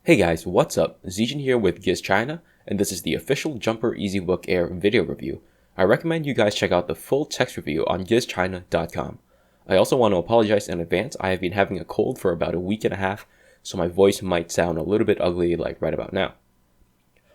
Hey guys, what's up? Gizchina here with Gizchina, and this is the official Jumper EZBook Air video review. I recommend you guys check out the full text review on Gizchina.com. I also want to apologize in advance. I have been having a cold for about a week and a half, so my voice might sound a little bit ugly like right about now.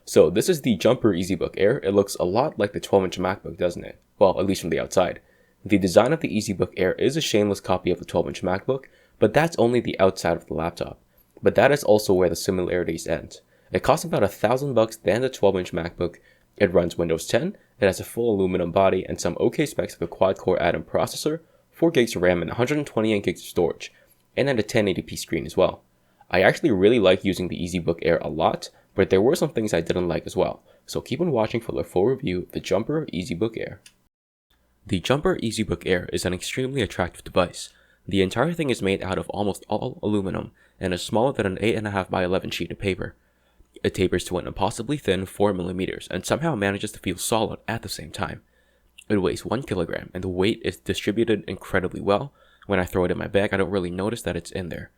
So this is the Jumper EZBook Air. It looks a lot like the 12-inch Macbook, doesn't it? Well, at least from the outside. The design of the EZBook Air is a shameless copy of the 12-inch Macbook, but that's only the outside of the laptop. But that is also where the similarities end. It costs about $1,000 than the 12-inch MacBook. It runs Windows 10, it has a full aluminum body and some okay specs like a quad-core Atom processor, 4 gigs of RAM and 128 gigs of storage, and at a 1080p screen as well. I actually really like using the EZBook Air a lot, but there were some things I didn't like as well, so keep on watching for the full review of the Jumper EZBook Air. The Jumper EZBook Air is an extremely attractive device. The entire thing is made out of almost all aluminum and is smaller than an 8.5 by 11 sheet of paper. It tapers to an impossibly thin 4mm and somehow manages to feel solid at the same time. It weighs 1 kilogram and the weight is distributed incredibly well. When I throw it in my bag, I don't really notice that it's in there.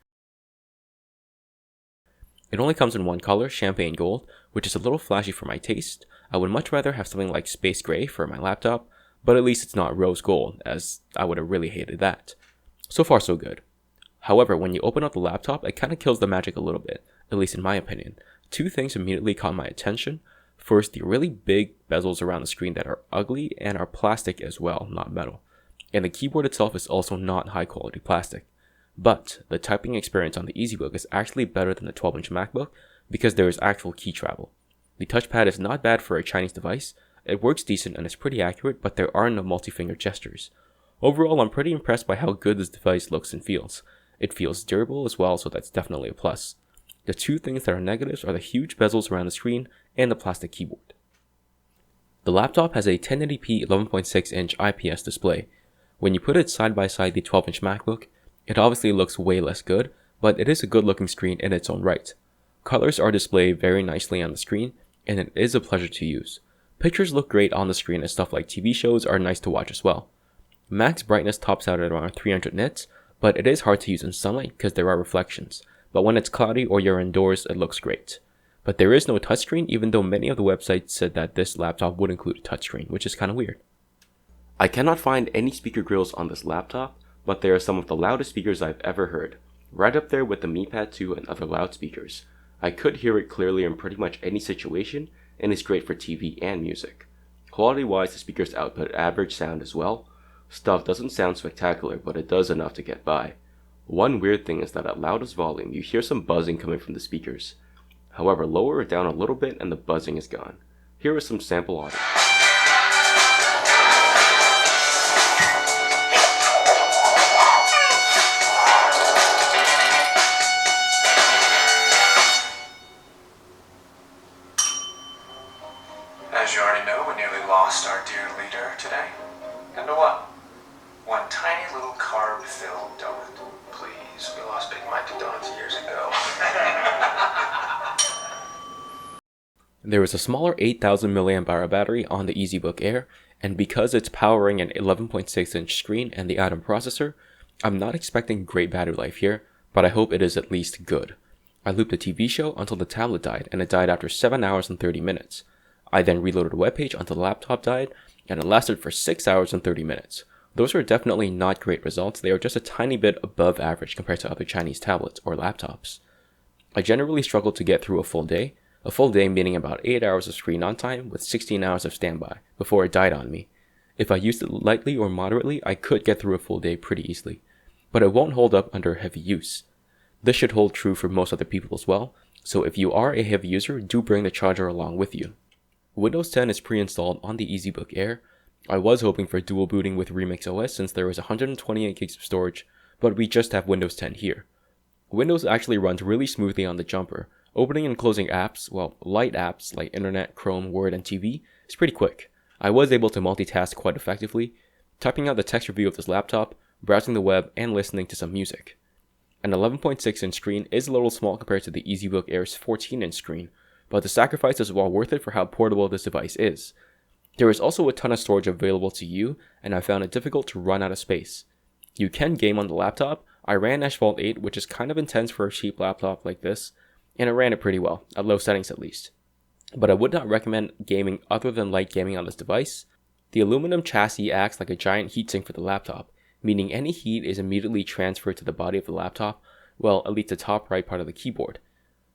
It only comes in one color, champagne gold, which is a little flashy for my taste. I would much rather have something like space gray for my laptop, but at least it's not rose gold, as I would have really hated that. So far so good. However, when you open up the laptop, it kind of kills the magic a little bit, at least in my opinion. Two things immediately caught my attention. First, the really big bezels around the screen that are ugly and are plastic as well, not metal. And the keyboard itself is also not high quality plastic. But the typing experience on the EZBook is actually better than the 12-inch MacBook because there is actual key travel. The touchpad is not bad for a Chinese device. It works decent and is pretty accurate, but there are no multi-finger gestures. Overall, I'm pretty impressed by how good this device looks and feels. It feels durable as well, so that's definitely a plus. The two things that are negatives are the huge bezels around the screen and the plastic keyboard. The laptop has a 1080p 11.6-inch IPS display. When you put it side by side the 12-inch MacBook, it obviously looks way less good, but it is a good looking screen in its own right. Colors are displayed very nicely on the screen, and it is a pleasure to use. Pictures look great on the screen and stuff like TV shows are nice to watch as well. Max brightness tops out at around 300 nits, but it is hard to use in sunlight because there are reflections. But when it's cloudy or you're indoors, it looks great. But there is no touchscreen, even though many of the websites said that this laptop would include a touchscreen, which is kind of weird. I cannot find any speaker grills on this laptop, but they are some of the loudest speakers I've ever heard, right up there with the Mi Pad 2 and other loudspeakers. I could hear it clearly in pretty much any situation, and it's great for TV and music. Quality-wise, the speakers output average sound as well. Stuff doesn't sound spectacular, but it does enough to get by. One weird thing is that at loudest volume, you hear some buzzing coming from the speakers. However, lower it down a little bit and the buzzing is gone. Here is some sample audio. As you already know, we nearly lost our dear leader today. And to what? One tiny little carb-filled donut. Please, we lost Big Mike to donuts years ago. There is a smaller 8000 mAh battery on the EZBook Air, and because it's powering an 11.6-inch screen and the Atom processor, I'm not expecting great battery life here, but I hope it is at least good. I looped a TV show until the tablet died, and it died after 7 hours and 30 minutes. I then reloaded a webpage until the laptop died, and it lasted for 6 hours and 30 minutes. Those are definitely not great results. They are just a tiny bit above average compared to other Chinese tablets or laptops. I generally struggle to get through a full day meaning about 8 hours of screen on time with 16 hours of standby, before it died on me. If I used it lightly or moderately, I could get through a full day pretty easily, but it won't hold up under heavy use. This should hold true for most other people as well, so if you are a heavy user, do bring the charger along with you. Windows 10 is pre-installed on the EZBook Air. I was hoping for dual booting with Remix OS since there is 128 gigs of storage, but we just have Windows 10 here. Windows actually runs really smoothly on the Jumper. Opening and closing apps, well, light apps like Internet, Chrome, Word, and TV, is pretty quick. I was able to multitask quite effectively, typing out the text review of this laptop, browsing the web, and listening to some music. An 11.6-inch screen is a little small compared to the EZBook Air's 14-inch screen, but the sacrifice is well worth it for how portable this device is. There is also a ton of storage available to you, and I found it difficult to run out of space. You can game on the laptop. I ran Asphalt 8, which is kind of intense for a cheap laptop like this, and it ran it pretty well, at low settings at least. But I would not recommend gaming other than light gaming on this device. The aluminum chassis acts like a giant heatsink for the laptop, meaning any heat is immediately transferred to the body of the laptop, well, at least the top right part of the keyboard,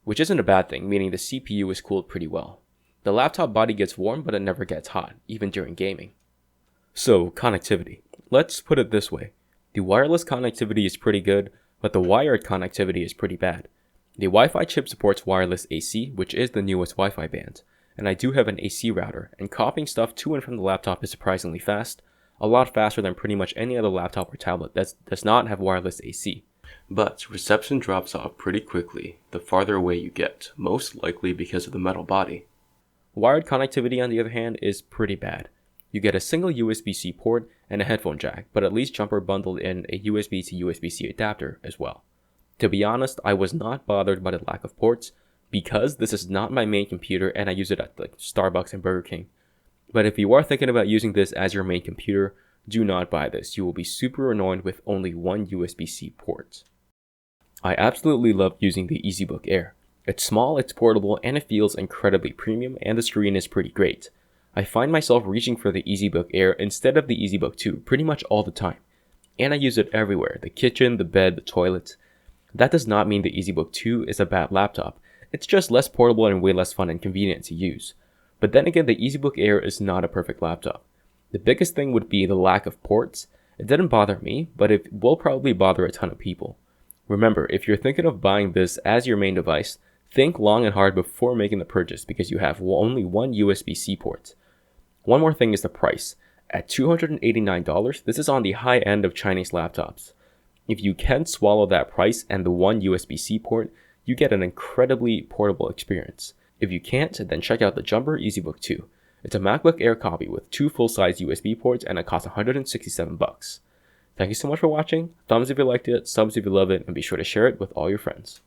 which isn't a bad thing, meaning the CPU is cooled pretty well. The laptop body gets warm, but it never gets hot, even during gaming. So, connectivity. Let's put it this way. The wireless connectivity is pretty good, but the wired connectivity is pretty bad. The Wi-Fi chip supports wireless AC, which is the newest Wi-Fi band, and I do have an AC router, and copying stuff to and from the laptop is surprisingly fast, a lot faster than pretty much any other laptop or tablet that does not have wireless AC. But reception drops off pretty quickly the farther away you get, most likely because of the metal body. Wired connectivity, on the other hand, is pretty bad. You get a single USB-C port and a headphone jack, but at least Jumper bundled in a USB to USB-C adapter as well. To be honest, I was not bothered by the lack of ports because this is not my main computer and I use it at like Starbucks and Burger King. But if you are thinking about using this as your main computer, do not buy this. You will be super annoyed with only one USB-C port. I absolutely love using the EZBook Air. It's small, it's portable, and it feels incredibly premium, and the screen is pretty great. I find myself reaching for the EZBook Air instead of the EZBook 2 pretty much all the time. And I use it everywhere, the kitchen, the bed, the toilet. That does not mean the EZBook 2 is a bad laptop. It's just less portable and way less fun and convenient to use. But then again, the EZBook Air is not a perfect laptop. The biggest thing would be the lack of ports. It didn't bother me, but it will probably bother a ton of people. Remember, if you're thinking of buying this as your main device, think long and hard before making the purchase because you have only one USB-C port. One more thing is the price. At $289, this is on the high end of Chinese laptops. If you can swallow that price and the one USB-C port, you get an incredibly portable experience. If you can't, then check out the Jumper EZBook 2. It's a MacBook Air copy with 2 full-size USB ports and it costs $167. Thank you so much for watching. Thumbs if you liked it, subs if you love it, and be sure to share it with all your friends.